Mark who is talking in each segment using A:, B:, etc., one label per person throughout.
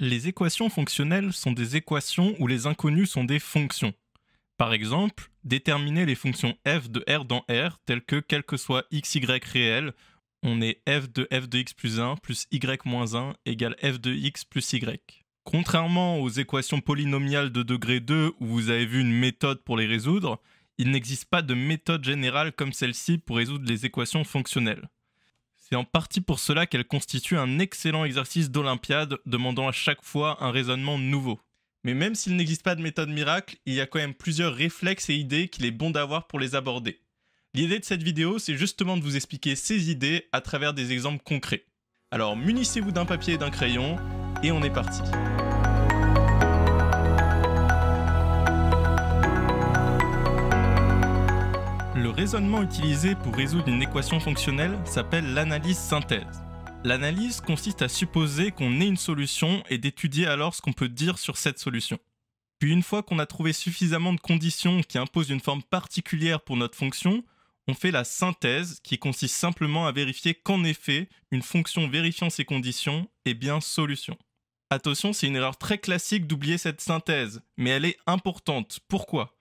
A: Les équations fonctionnelles sont des équations où les inconnues sont des fonctions. Par exemple, déterminer les fonctions f de R dans R telles que quel que soit x, y réel, on est f de x plus 1 plus y moins 1 égale f de x plus y. Contrairement aux équations polynomiales de degré 2 où vous avez vu une méthode pour les résoudre, il n'existe pas de méthode générale comme celle-ci pour résoudre les équations fonctionnelles. C'est en partie pour cela qu'elle constitue un excellent exercice d'Olympiade demandant à chaque fois un raisonnement nouveau. Mais même s'il n'existe pas de méthode miracle, il y a quand même plusieurs réflexes et idées qu'il est bon d'avoir pour les aborder. L'idée de cette vidéo, c'est justement de vous expliquer ces idées à travers des exemples concrets. Alors munissez-vous d'un papier et d'un crayon, et on est parti. Le raisonnement utilisé pour résoudre une équation fonctionnelle s'appelle l'analyse synthèse. L'analyse consiste à supposer qu'on ait une solution et d'étudier alors ce qu'on peut dire sur cette solution. Puis une fois qu'on a trouvé suffisamment de conditions qui imposent une forme particulière pour notre fonction, on fait la synthèse qui consiste simplement à vérifier qu'en effet, une fonction vérifiant ces conditions est bien solution. Attention, c'est une erreur très classique d'oublier cette synthèse, mais elle est importante. Pourquoi ?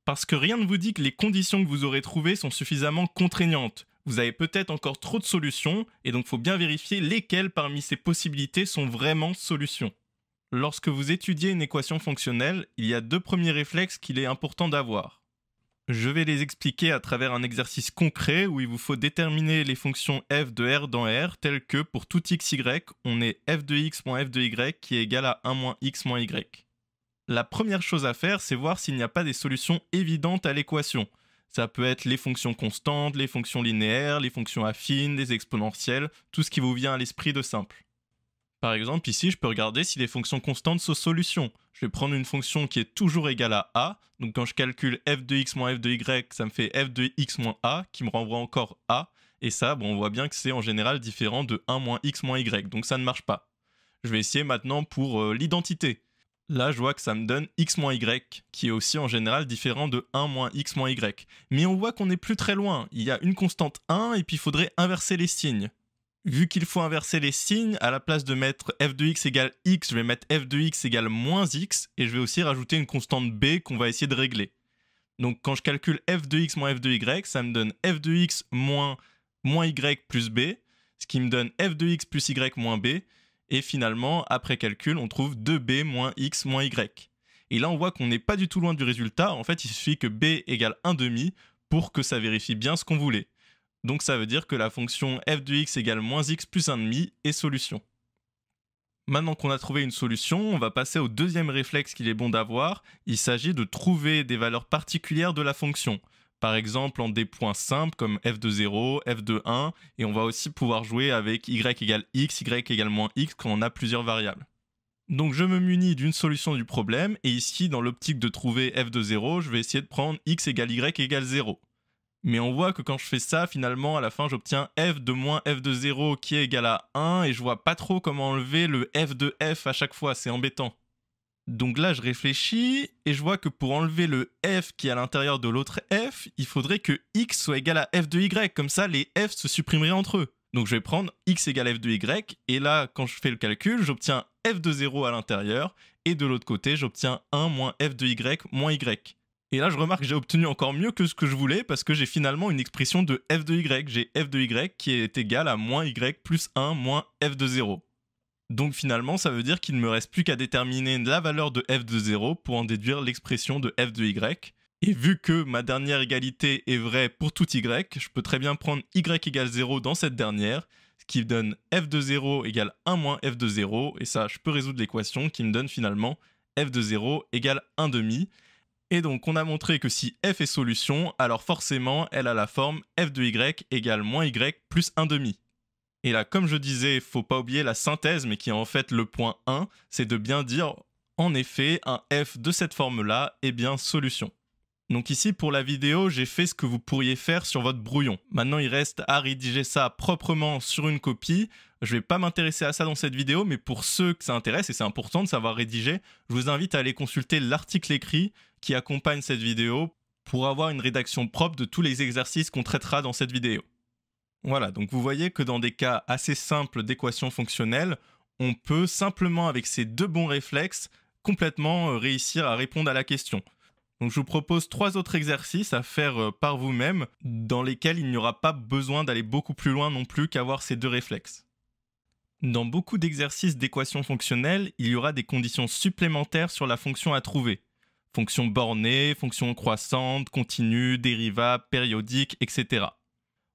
A: Parce que rien ne vous dit que les conditions que vous aurez trouvées sont suffisamment contraignantes. Vous avez peut-être encore trop de solutions, et donc il faut bien vérifier lesquelles parmi ces possibilités sont vraiment solutions. Lorsque vous étudiez une équation fonctionnelle, il y a deux premiers réflexes qu'il est important d'avoir. Je vais les expliquer à travers un exercice concret où il vous faut déterminer les fonctions f de R dans R telles que pour tout x, y, on est f de x moins f de y qui est égal à 1 moins x moins y. La première chose à faire, c'est voir s'il n'y a pas des solutions évidentes à l'équation. Ça peut être les fonctions constantes, les fonctions linéaires, les fonctions affines, les exponentielles, tout ce qui vous vient à l'esprit de simple. Par exemple, ici, je peux regarder si les fonctions constantes sont solutions. Je vais prendre une fonction qui est toujours égale à a, donc quand je calcule f de x moins f de y, ça me fait f de x moins a, qui me renvoie encore a, et ça, on voit bien que c'est en général différent de 1 moins x moins y, donc ça ne marche pas. Je vais essayer maintenant pour l'identité. Là, je vois que ça me donne x moins y, qui est aussi en général différent de 1 moins x moins y. Mais on voit qu'on n'est plus très loin. Il y a une constante 1 et puis il faudrait inverser les signes. Vu qu'il faut inverser les signes, à la place de mettre f de x égale x, je vais mettre f de x égale moins x, et je vais aussi rajouter une constante b qu'on va essayer de régler. Donc quand je calcule f de x moins f de y, ça me donne f de x moins y plus b, ce qui me donne f de x plus y moins b, et finalement, après calcul, on trouve 2b moins x moins y. Et là, on voit qu'on n'est pas du tout loin du résultat. En fait, il suffit que b égale 1,5 pour que ça vérifie bien ce qu'on voulait. Donc ça veut dire que la fonction f de x égale moins x plus 1,5 est solution. Maintenant qu'on a trouvé une solution, on va passer au deuxième réflexe qu'il est bon d'avoir. Il s'agit de trouver des valeurs particulières de la fonction. Par exemple en des points simples comme f de 0, f de 1, et on va aussi pouvoir jouer avec y égale x, y égale moins x quand on a plusieurs variables. Donc je me munis d'une solution du problème, et ici dans l'optique de trouver f de 0, je vais essayer de prendre x égale y égale 0. Mais on voit que quand je fais ça, finalement à la fin j'obtiens f de moins f de 0 qui est égal à 1, et je vois pas trop comment enlever le f de f à chaque fois, c'est embêtant. Donc là, je réfléchis et je vois que pour enlever le f qui est à l'intérieur de l'autre f, il faudrait que x soit égal à f de y, comme ça les f se supprimeraient entre eux. Donc je vais prendre x égale f de y, et là, quand je fais le calcul, j'obtiens f de 0 à l'intérieur, et de l'autre côté, j'obtiens 1 moins f de y moins y. Et là, je remarque que j'ai obtenu encore mieux que ce que je voulais, parce que j'ai finalement une expression de f de y. J'ai f de y qui est égal à moins y plus 1 moins f de 0. Donc finalement, ça veut dire qu'il ne me reste plus qu'à déterminer la valeur de f de 0 pour en déduire l'expression de f de y. Et vu que ma dernière égalité est vraie pour tout y, je peux très bien prendre y égale 0 dans cette dernière, ce qui donne f de 0 égale 1 moins f de 0, et ça, je peux résoudre l'équation qui me donne finalement f de 0 égale 1,5. Et donc, on a montré que si f est solution, alors forcément, elle a la forme f de y égale moins y plus 1,5. Et là, comme je disais, faut pas oublier la synthèse, mais qui est en fait le point 1, c'est de bien dire, en effet, un f de cette forme-là est bien solution. Donc ici, pour la vidéo, j'ai fait ce que vous pourriez faire sur votre brouillon. Maintenant, il reste à rédiger ça proprement sur une copie. Je vais pas m'intéresser à ça dans cette vidéo, mais pour ceux que ça intéresse, et c'est important de savoir rédiger, je vous invite à aller consulter l'article écrit qui accompagne cette vidéo pour avoir une rédaction propre de tous les exercices qu'on traitera dans cette vidéo. Voilà, donc vous voyez que dans des cas assez simples d'équations fonctionnelles, on peut simplement avec ces deux bons réflexes complètement réussir à répondre à la question. Donc je vous propose 3 autres exercices à faire par vous-même dans lesquels il n'y aura pas besoin d'aller beaucoup plus loin non plus qu'avoir ces deux réflexes. Dans beaucoup d'exercices d'équations fonctionnelles, il y aura des conditions supplémentaires sur la fonction à trouver. Fonction bornée, fonction croissante, continue, dérivable, périodique, etc.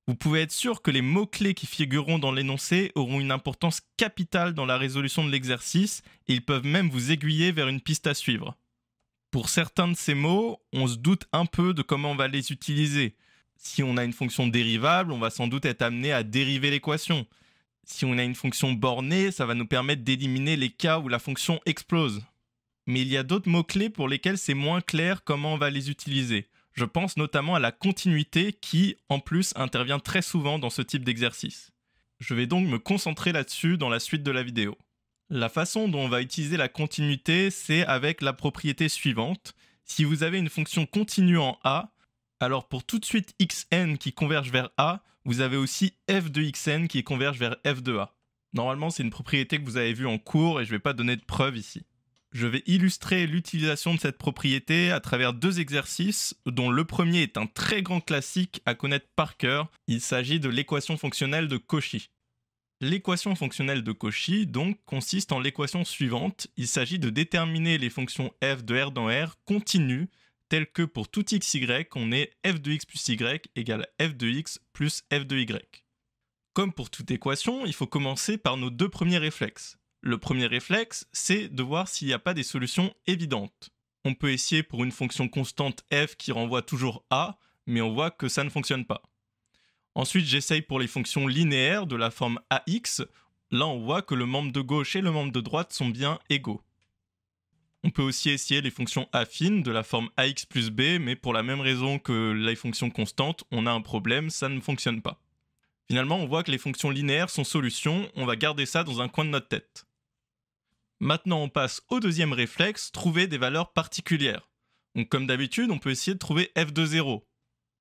A: Vous pouvez être sûr que les mots-clés qui figureront dans l'énoncé auront une importance capitale dans la résolution de l'exercice et ils peuvent même vous aiguiller vers une piste à suivre. Pour certains de ces mots, on se doute un peu de comment on va les utiliser. Si on a une fonction dérivable, on va sans doute être amené à dériver l'équation. Si on a une fonction bornée, ça va nous permettre d'éliminer les cas où la fonction explose. Mais il y a d'autres mots-clés pour lesquels c'est moins clair comment on va les utiliser. Je pense notamment à la continuité qui, en plus, intervient très souvent dans ce type d'exercice. Je vais donc me concentrer là-dessus dans la suite de la vidéo. La façon dont on va utiliser la continuité, c'est avec la propriété suivante. Si vous avez une fonction continue en A, alors pour tout de suite xn qui converge vers A, vous avez aussi f de xn qui converge vers f de A. Normalement, c'est une propriété que vous avez vue en cours et je ne vais pas donner de preuve ici. Je vais illustrer l'utilisation de cette propriété à travers 2 exercices, dont le premier est un très grand classique à connaître par cœur. Il s'agit de l'équation fonctionnelle de Cauchy. L'équation fonctionnelle de Cauchy, donc, consiste en l'équation suivante. Il s'agit de déterminer les fonctions f de R dans R continues, telles que pour tout xy, on ait f de x plus y égale f de x plus f de y. Comme pour toute équation, il faut commencer par nos 2 premiers réflexes. Le premier réflexe, c'est de voir s'il n'y a pas des solutions évidentes. On peut essayer pour une fonction constante f qui renvoie toujours a, mais on voit que ça ne fonctionne pas. Ensuite, j'essaye pour les fonctions linéaires de la forme ax. Là, on voit que le membre de gauche et le membre de droite sont bien égaux. On peut aussi essayer les fonctions affines de la forme ax plus b, mais pour la même raison que les fonctions constantes, on a un problème, ça ne fonctionne pas. Finalement, on voit que les fonctions linéaires sont solutions, on va garder ça dans un coin de notre tête. Maintenant, on passe au deuxième réflexe, trouver des valeurs particulières. Donc, comme d'habitude, on peut essayer de trouver f de 0.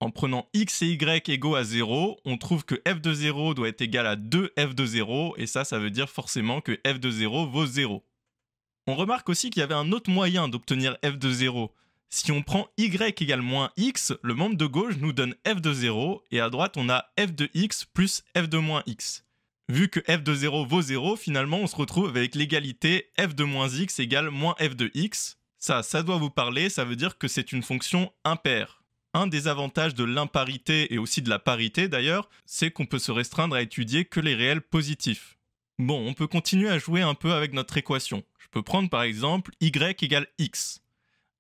A: En prenant x et y égaux à 0, on trouve que f de 0 doit être égal à 2f de 0, et ça veut dire forcément que f de 0 vaut 0. On remarque aussi qu'il y avait un autre moyen d'obtenir f de 0. Si on prend y égale moins x, le membre de gauche nous donne f de 0, et à droite on a f de x plus f de moins x. Vu que f de 0 vaut 0, finalement on se retrouve avec l'égalité f de moins x égale moins f de x. Ça doit vous parler, ça veut dire que c'est une fonction impaire. Un des avantages de l'imparité et aussi de la parité d'ailleurs, c'est qu'on peut se restreindre à étudier que les réels positifs. Bon, on peut continuer à jouer un peu avec notre équation. Je peux prendre par exemple y égale x.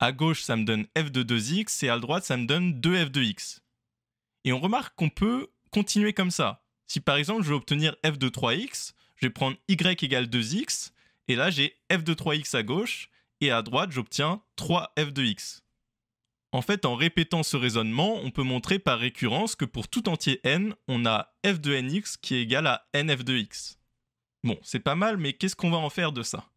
A: À gauche, ça me donne f de 2x et à droite, ça me donne 2f de x. Et on remarque qu'on peut continuer comme ça. Si par exemple, je veux obtenir f de 3x, je vais prendre y égale 2x, et là, j'ai f de 3x à gauche, et à droite, j'obtiens 3f de x. En fait, en répétant ce raisonnement, on peut montrer par récurrence que pour tout entier n, on a f de nx qui est égal à nf de x. Bon, c'est pas mal, mais qu'est-ce qu'on va en faire de ça?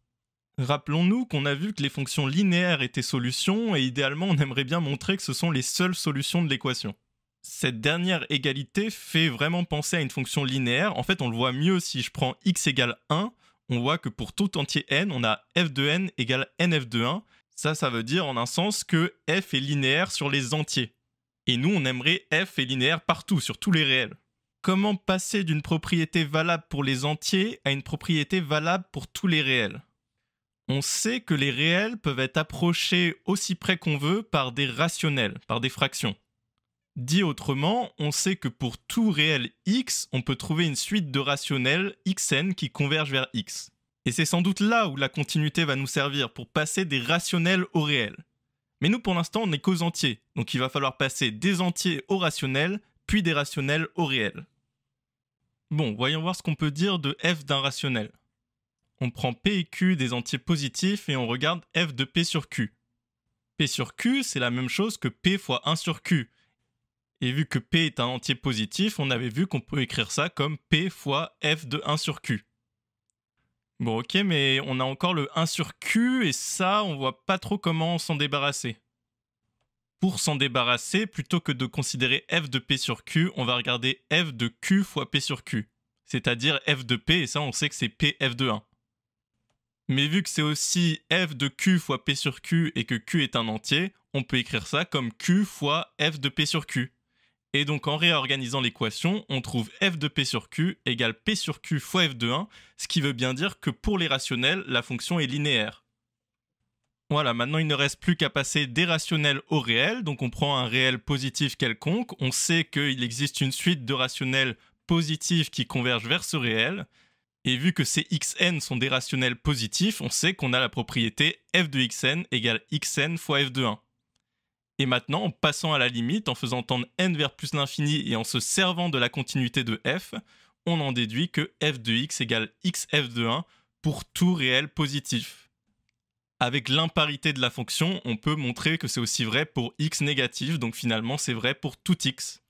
A: Rappelons-nous qu'on a vu que les fonctions linéaires étaient solutions, et idéalement, on aimerait bien montrer que ce sont les seules solutions de l'équation. Cette dernière égalité fait vraiment penser à une fonction linéaire. En fait, on le voit mieux si je prends x égale 1, on voit que pour tout entier n, on a f de n égale nf de 1. Ça veut dire en un sens que f est linéaire sur les entiers. Et nous, on aimerait f est linéaire partout, sur tous les réels. Comment passer d'une propriété valable pour les entiers à une propriété valable pour tous les réels? On sait que les réels peuvent être approchés aussi près qu'on veut par des rationnels, par des fractions. Dit autrement, on sait que pour tout réel x, on peut trouver une suite de rationnels xn qui convergent vers x. Et c'est sans doute là où la continuité va nous servir, pour passer des rationnels aux réels. Mais nous, pour l'instant, on n'est qu'aux entiers, donc il va falloir passer des entiers aux rationnels, puis des rationnels aux réels. Bon, voyons voir ce qu'on peut dire de f d'un rationnel. On prend p et q des entiers positifs et on regarde f de p sur q. P sur q, c'est la même chose que p fois 1 sur q. Et vu que p est un entier positif, on avait vu qu'on peut écrire ça comme p fois f de 1 sur q. Bon ok, mais on a encore le 1 sur q et ça, on voit pas trop comment s'en débarrasser. Pour s'en débarrasser, plutôt que de considérer f de p sur q, on va regarder f de q fois p sur q. C'est-à-dire f de p, et ça on sait que c'est p f de 1. Mais vu que c'est aussi f de q fois p sur q et que q est un entier, on peut écrire ça comme q fois f de p sur q. Et donc en réorganisant l'équation, on trouve f de p sur q égale p sur q fois f de 1, ce qui veut bien dire que pour les rationnels, la fonction est linéaire. Voilà, maintenant il ne reste plus qu'à passer des rationnels au réel, donc on prend un réel positif quelconque, on sait qu'il existe une suite de rationnels positifs qui convergent vers ce réel, et vu que ces xn sont des rationnels positifs, on sait qu'on a la propriété f de xn égale xn fois f de 1. Et maintenant, en passant à la limite, en faisant tendre n vers plus l'infini et en se servant de la continuité de f, on en déduit que f de x égale xf de 1 pour tout réel positif. Avec l'imparité de la fonction, on peut montrer que c'est aussi vrai pour x négatif, donc finalement c'est vrai pour tout x.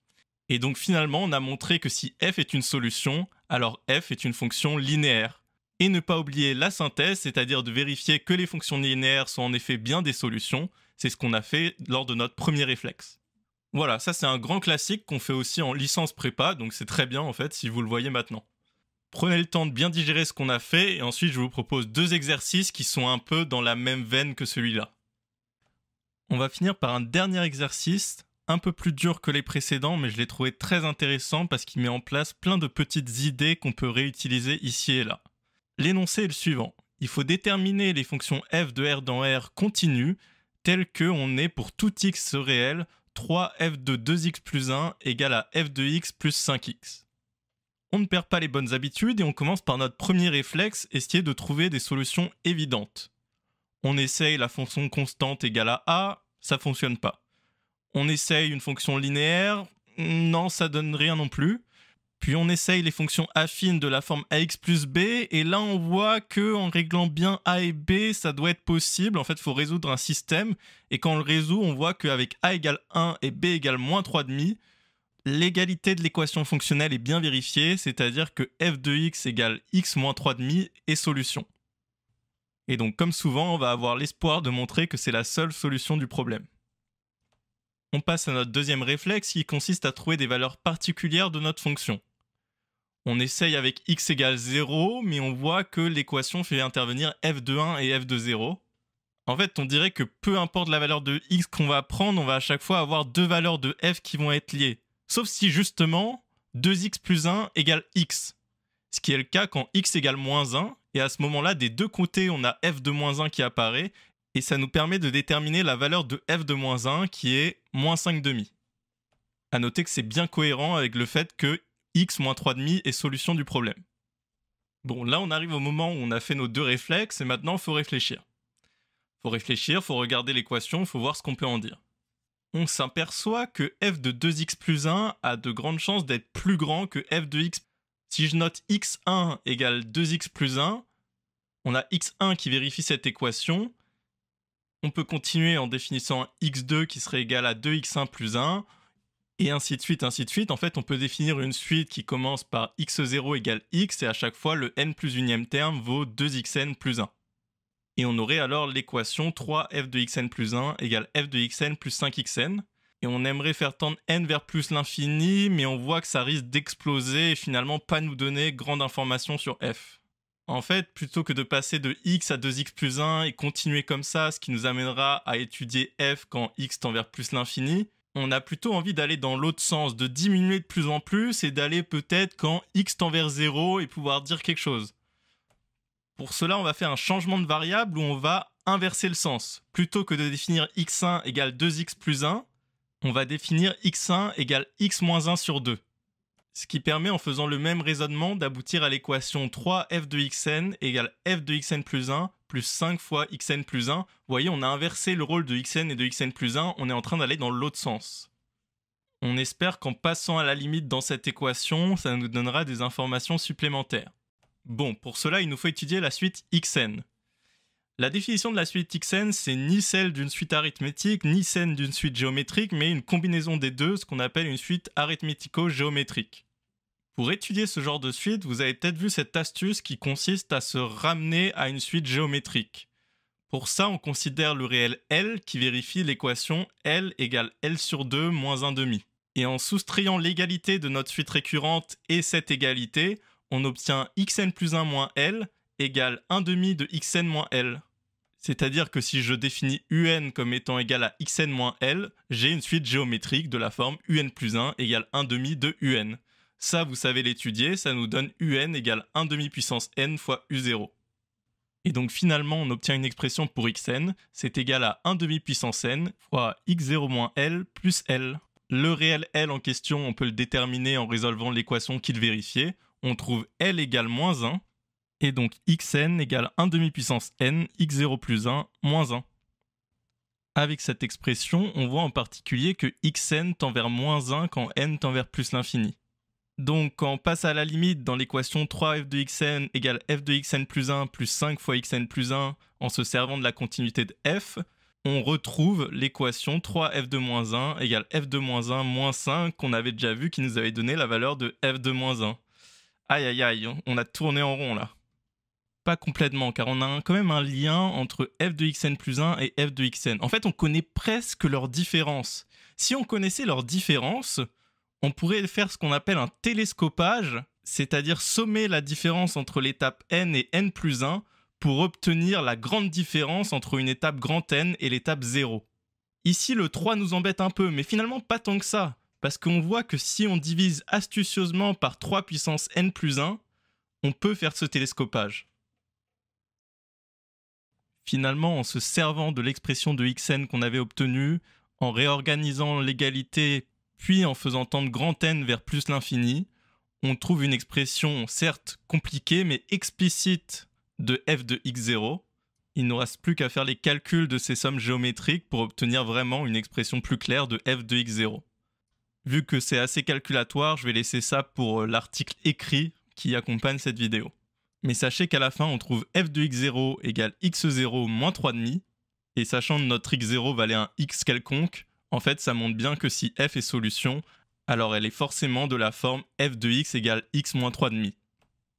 A: Et donc finalement, on a montré que si f est une solution, alors f est une fonction linéaire. Et ne pas oublier la synthèse, c'est-à-dire de vérifier que les fonctions linéaires sont en effet bien des solutions, c'est ce qu'on a fait lors de notre premier réflexe. Voilà, ça c'est un grand classique qu'on fait aussi en licence prépa, donc c'est très bien en fait si vous le voyez maintenant. Prenez le temps de bien digérer ce qu'on a fait et ensuite je vous propose 2 exercices qui sont un peu dans la même veine que celui-là. On va finir par un dernier exercice, un peu plus dur que les précédents, mais je l'ai trouvé très intéressant parce qu'il met en place plein de petites idées qu'on peut réutiliser ici et là. L'énoncé est le suivant. Il faut déterminer les fonctions f de r dans R continues telles que on est pour tout x réel 3f de 2x plus 1 égale à f de x plus 5x. On ne perd pas les bonnes habitudes et on commence par notre premier réflexe, essayer de trouver des solutions évidentes. On essaye la fonction constante égale à a, ça fonctionne pas. On essaye une fonction linéaire, non, ça donne rien non plus. Puis on essaye les fonctions affines de la forme ax plus b, et là on voit que en réglant bien a et b, ça doit être possible. En fait, il faut résoudre un système, et quand on le résout, on voit qu'avec a égale 1 et b égale moins 3,5, l'égalité de l'équation fonctionnelle est bien vérifiée, c'est-à-dire que f de x égale x moins 3,5 est solution. Et donc comme souvent, on va avoir l'espoir de montrer que c'est la seule solution du problème. On passe à notre deuxième réflexe qui consiste à trouver des valeurs particulières de notre fonction. On essaye avec x égale 0, mais on voit que l'équation fait intervenir f de 1 et f de 0. En fait, on dirait que peu importe la valeur de x qu'on va prendre, on va à chaque fois avoir deux valeurs de f qui vont être liées. Sauf si justement, 2x plus 1 égale x. Ce qui est le cas quand x égale moins 1, et à ce moment-là, des deux côtés, on a f de moins 1 qui apparaît, et ça nous permet de déterminer la valeur de f de moins 1 qui est moins 5,5. A noter que c'est bien cohérent avec le fait que x moins 3,5 est solution du problème. Bon, là on arrive au moment où on a fait nos deux réflexes, et maintenant il faut réfléchir. Il faut regarder l'équation, il faut voir ce qu'on peut en dire. On s'aperçoit que f de 2x plus 1 a de grandes chances d'être plus grand que f de x. Si je note x1 égale 2x plus 1, on a x1 qui vérifie cette équation. On peut continuer en définissant x2 qui serait égal à 2x1 plus 1, et ainsi de suite, ainsi de suite. En fait, on peut définir une suite qui commence par x0 égale x, et à chaque fois, le n plus unième terme vaut 2xn plus 1. Et on aurait alors l'équation 3f de xn plus 1 égale f de xn plus 5xn. Et on aimerait faire tendre n vers plus l'infini, mais on voit que ça risque d'exploser et finalement pas nous donner grande information sur f. En fait, plutôt que de passer de x à 2x plus 1 et continuer comme ça, ce qui nous amènera à étudier f quand x tend vers plus l'infini, on a plutôt envie d'aller dans l'autre sens, de diminuer de plus en plus et d'aller peut-être quand x tend vers 0 et pouvoir dire quelque chose. Pour cela, on va faire un changement de variable où on va inverser le sens. Plutôt que de définir x1 égale 2x plus 1, on va définir x1 égale x moins 1 sur 2. Ce qui permet, en faisant le même raisonnement, d'aboutir à l'équation 3f de xn égale f de xn plus 1 plus 5 fois xn plus 1. Vous voyez, on a inversé le rôle de xn et de xn plus 1, on est en train d'aller dans l'autre sens. On espère qu'en passant à la limite dans cette équation, ça nous donnera des informations supplémentaires. Bon, pour cela, il nous faut étudier la suite xn. La définition de la suite xn, c'est ni celle d'une suite arithmétique, ni celle d'une suite géométrique, mais une combinaison des deux, ce qu'on appelle une suite arithmético-géométrique. Pour étudier ce genre de suite, vous avez peut-être vu cette astuce qui consiste à se ramener à une suite géométrique. Pour ça, on considère le réel L qui vérifie l'équation L égale L sur 2 moins 1,5. Et en soustrayant l'égalité de notre suite récurrente et cette égalité, on obtient xn plus 1 moins L, égale 1 demi de xn moins L. C'est-à-dire que si je définis un comme étant égal à xn moins L, j'ai une suite géométrique de la forme un plus 1 égale 1 demi de un. Ça, vous savez l'étudier, ça nous donne un égale 1 demi puissance n fois u0. Et donc finalement, on obtient une expression pour xn, c'est égal à 1 demi puissance n fois x0 moins L plus L. Le réel L en question, on peut le déterminer en résolvant l'équation qu'il vérifiait. On trouve L égale moins 1, et donc xn égale 1 demi puissance n, x0 plus 1, moins 1. Avec cette expression, on voit en particulier que xn tend vers moins 1 quand n tend vers plus l'infini. Donc quand on passe à la limite dans l'équation 3f de xn égale f de xn plus 1 plus 5 fois xn plus 1 en se servant de la continuité de f, on retrouve l'équation 3f de moins 1 égale f de moins 1 moins 5 qu'on avait déjà vu qui nous avait donné la valeur de f de moins 1. Aïe aïe aïe, on a tourné en rond là. Pas complètement, car on a quand même un lien entre f de xn plus 1 et f de xn. En fait, on connaît presque leur différence. Si on connaissait leur différence, on pourrait faire ce qu'on appelle un télescopage, c'est-à-dire sommer la différence entre l'étape n et n plus 1 pour obtenir la grande différence entre une étape grand N et l'étape 0. Ici, le 3 nous embête un peu, mais finalement pas tant que ça, parce qu'on voit que si on divise astucieusement par 3 puissance n plus 1, on peut faire ce télescopage. Finalement, en se servant de l'expression de xn qu'on avait obtenue, en réorganisant l'égalité, puis en faisant tendre grand N vers plus l'infini, on trouve une expression certes compliquée mais explicite de f de x0. Il ne nous reste plus qu'à faire les calculs de ces sommes géométriques pour obtenir vraiment une expression plus claire de f de x0. Vu que c'est assez calculatoire, je vais laisser ça pour l'article écrit qui accompagne cette vidéo. Mais sachez qu'à la fin, on trouve f de x0 égale x0 moins 3,5. Et sachant que notre x0 valait un x quelconque, en fait, ça montre bien que si f est solution, alors elle est forcément de la forme f de x égale x moins 3,5.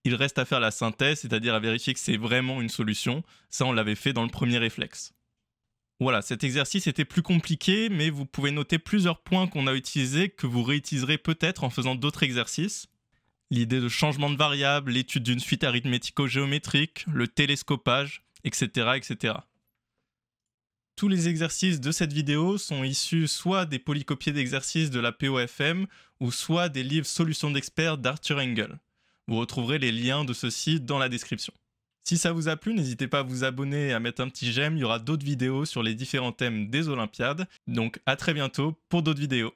A: Il reste à faire la synthèse, c'est-à-dire à vérifier que c'est vraiment une solution. Ça, on l'avait fait dans le premier réflexe. Voilà, cet exercice était plus compliqué, mais vous pouvez noter plusieurs points qu'on a utilisés que vous réutiliserez peut-être en faisant d'autres exercices. L'idée de changement de variable, l'étude d'une suite arithmético-géométrique, le télescopage, etc., etc. Tous les exercices de cette vidéo sont issus soit des polycopiés d'exercices de la POFM ou soit des livres Solutions d'experts d'Arthur Engel. Vous retrouverez les liens de ceux-ci dans la description. Si ça vous a plu, n'hésitez pas à vous abonner et à mettre un petit j'aime, il y aura d'autres vidéos sur les différents thèmes des Olympiades. Donc à très bientôt pour d'autres vidéos.